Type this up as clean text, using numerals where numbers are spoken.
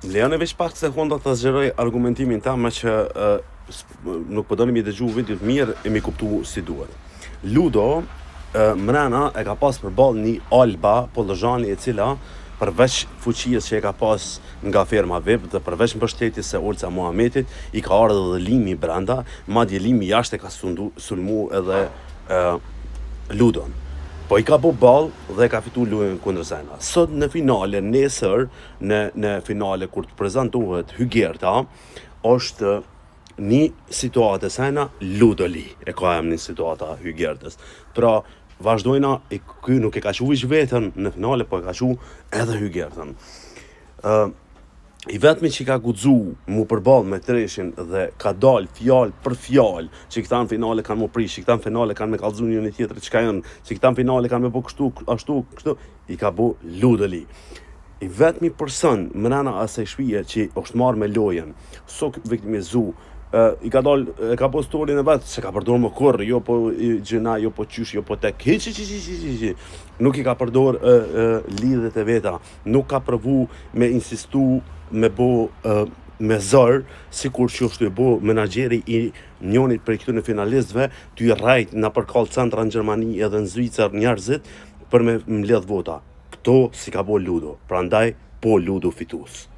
Lejoni veç pak sekonda të zgjeroj argumentimin tam me që nuk po doni mi dëgju videot mirë e mi kuptu si duhet. Ludo mrena e ka pas përballë një Alba Pollozhani e cila përveç fuqisë që e ka pas nga ferma VIP dhe përveç mbështetjes së Olca Muhametit, i ka ardhur edhe Limi brenda, madje Limi jashtë e ka sulmu edhe Ludon. Po i ka bo ballë dhe ka fitu lojën kundër Zena. Sot në finale, nesër, në finale kur të prezentohet Hyggerta, është një situatë Zena Ludoli. E ka një situata Hyggertës. Pra, vazhdojna, ky nuk e ka quajtur vetën në finale, po e ka quajtur edhe Hyggertën. I vetmi që ka guxu mu përballë me Treshin dhe ka dal fjalë për fjalë, që këta në finale kanë mu prish, që këta në finale kanë me kallëzu njëri tjetrin çka janë, që këta në finale kanë me bo kështu, ashtu, kështu, i ka bo Ludoli. I vetmi person mrena asaj shtëpie që është marrë me lojën, sok viktimizu, i ka dal, e ka po storin e vetë, se ka përdor më kurrë, jo po gjëna, jo po qysh, jo po tek, nuk i ka përdor lidhet e veta, nuk ka provu me insistu, me bo me zër, sikur që është bo menaxheri i njënit për këtyre finalistëve, ty rrajt na përkall centra në Gjermani edhe në Zvicër njerëzit për me mbledh vota. Kto si ka bo Ludo, prandaj po Ludo fitus.